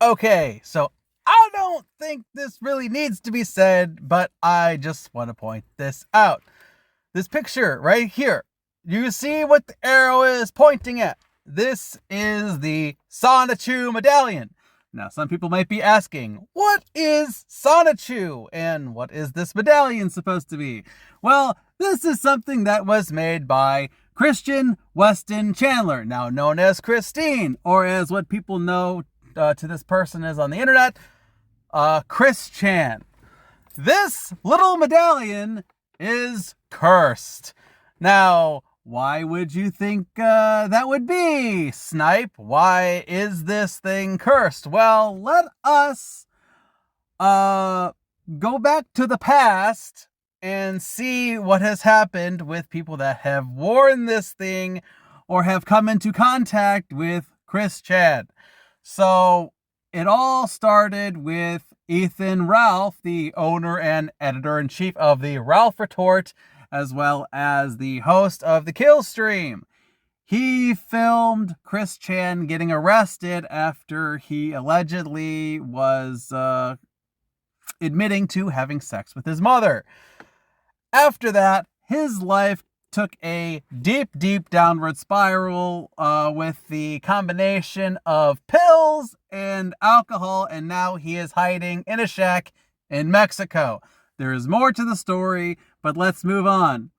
Okay, so I don't think this really needs to be said, but I just want to point this out. This picture right here, you see what the arrow is pointing at. This is the Sonichu medallion. Now, some people might be asking, what is Sonichu? And what is this medallion supposed to be? Well, this is something that was made by Christian Weston Chandler, now known as Christine, or as what people know to this person is on the internet, Chris Chan. This little medallion is cursed. Now, why would you think that would be, Snipe? Why is this thing cursed? Well, let us go back to the past and see what has happened with people that have worn this thing or have come into contact with Chris Chan. So it all started with Ethan Ralph, the owner and editor-in-chief of the Ralph Retort, as well as the host of the Kill Stream. He filmed Chris Chan getting arrested after he allegedly was admitting to having sex with his mother. After that, his life took a deep downward spiral with the combination of pills and alcohol, and now he is hiding in a shack in Mexico. There is more to the story, but let's move on.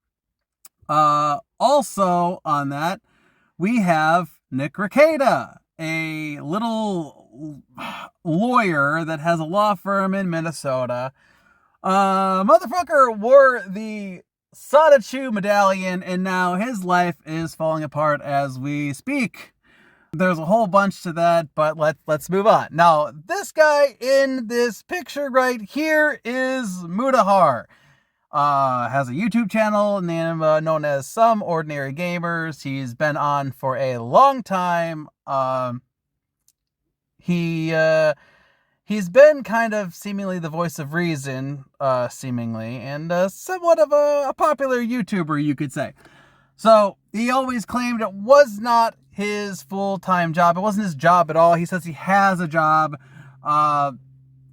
Also on that, we have Nick Rekieta, a little lawyer that has a law firm in Minnesota. Motherfucker wore the Sonichu medallion, and now his life is falling apart as we speak. There's a whole bunch to that, but let's move on. Now, this guy in this picture right here is Mudahar. Has a YouTube channel known as Someordinarygamers. He's been on for a long time. He's been kind of seemingly the voice of reason, and somewhat of a popular YouTuber, you could say. So he always claimed it was not his full-time job. It wasn't his job at all. He says he has a job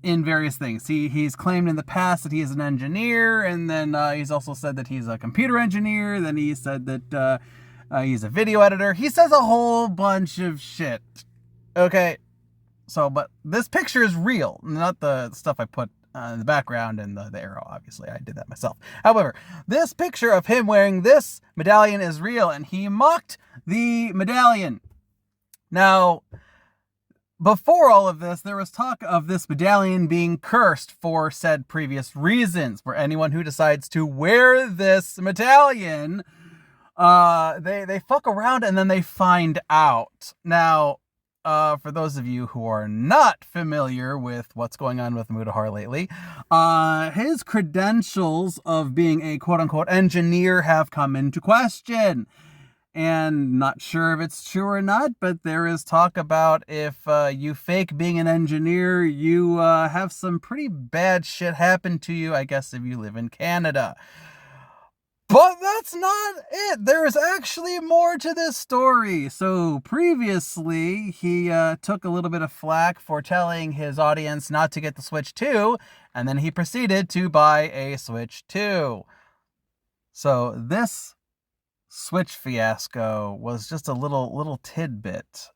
in various things. He's claimed in the past that he is an engineer, and then he's also said that he's a computer engineer. Then he said that he's a video editor. He says a whole bunch of shit. Okay. So, but this picture is real, not the stuff I put in the background and the arrow. Obviously, I did that myself. However, this picture of him wearing this medallion is real, and he mocked the medallion. Now, before all of this, there was talk of this medallion being cursed for said previous reasons, where anyone who decides to wear this medallion, they fuck around and then they find out. Now, for those of you who are not familiar with what's going on with Mudahar lately, his credentials of being a quote-unquote engineer have come into question. And not sure if it's true or not, but there is talk about if you fake being an engineer, you have some pretty bad shit happen to you, I guess, if you live in Canada. But that's not it. There is actually more to this story. So previously, he took a little bit of flack for telling his audience not to get the Switch 2, and then he proceeded to buy a Switch 2. So this Switch fiasco was just a little tidbit.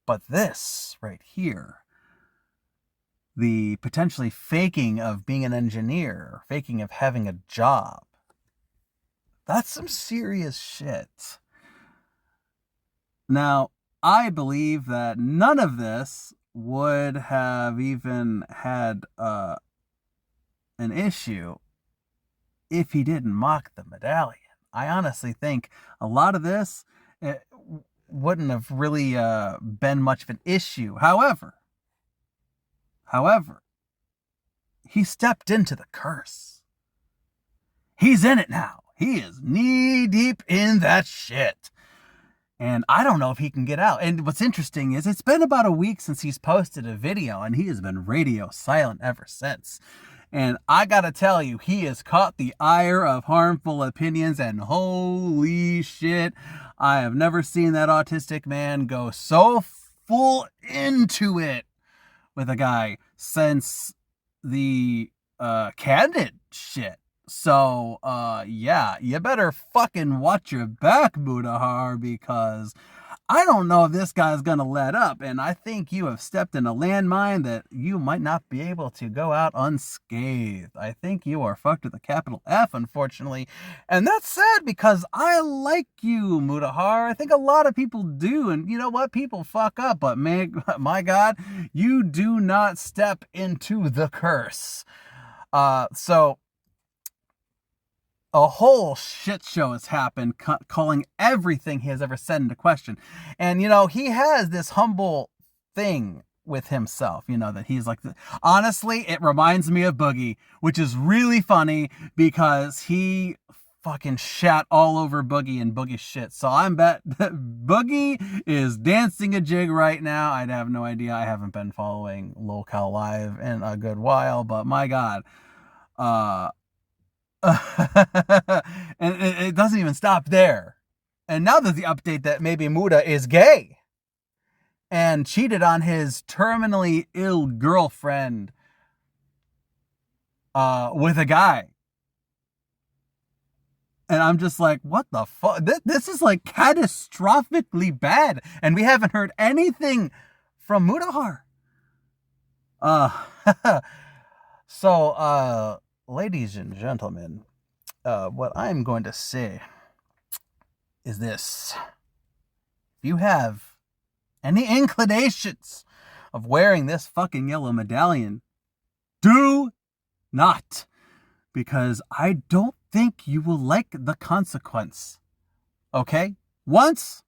But this right here, the potentially faking of being an engineer, faking of having a job, that's some serious shit. Now, I believe that none of this would have even had an issue if he didn't mock the medallion. I honestly think a lot of this wouldn't have really been much of an issue. However, he stepped into the curse. He's in it now. He is knee deep in that shit. And I don't know if he can get out. And what's interesting is it's been about a week since he's posted a video, and he has been radio silent ever since. And I gotta tell you, he has caught the ire of harmful opinions, and holy shit, I have never seen that autistic man go so full into it. with a guy since the candid shit. So, yeah, you better fucking watch your back, Mudahar, because I don't know if this guy's gonna let up, and I think you have stepped in a landmine that you might not be able to go out unscathed. I think you are fucked with a capital F, unfortunately. And that's sad because I like you, Mutahar. I think a lot of people do, and you know what? People fuck up, but my God, you do not step into the curse. So a whole shit show has happened, calling everything he has ever said into question. And, you know, he has this humble thing with himself, you know, that he's like, honestly, it reminds me of Boogie, which is really funny because he fucking shat all over Boogie and Boogie's shit. So I'm bet Boogie is dancing a jig right now. I'd have no idea. I haven't been following Locale Live in a good while, but my God, and it doesn't even stop there. And now there's the update that maybe Muda is gay and cheated on his terminally ill girlfriend with a guy. And I'm just like, what the fuck? This is like catastrophically bad. And we haven't heard anything from Mudahar. So, ladies and gentlemen, what I'm going to say is this. If you have any inclinations of wearing this fucking yellow medallion, do not. Because I don't think you will like the consequence. Okay? Once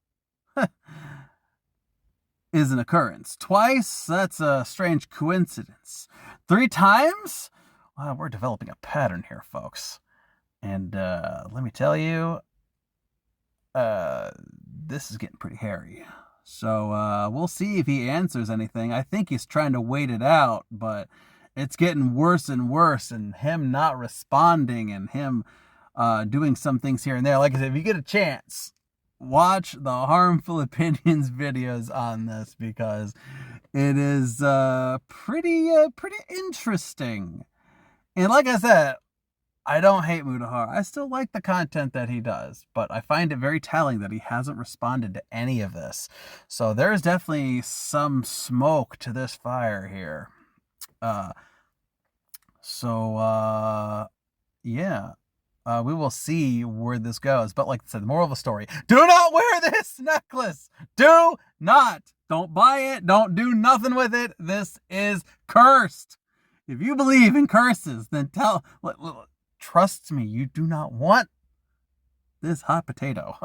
is an occurrence. Twice, that's a strange coincidence. 3 times? Well, we're developing a pattern here, folks. And let me tell you, this is getting pretty hairy. So we'll see if he answers anything. I think he's trying to wait it out, but it's getting worse and worse, and him not responding and him doing some things here and there. Like I said, if you get a chance, watch the Harmful Opinions videos on this because it is pretty interesting. And like I said, I don't hate Mudahar. I still like the content that he does, but I find it very telling that he hasn't responded to any of this. So there's definitely some smoke to this fire here. Yeah. We will see where this goes. But like I said, the moral of the story, do not wear this necklace. Do not. Don't buy it. Don't do nothing with it. This is cursed. If you believe in curses, then trust me, you do not want this hot potato.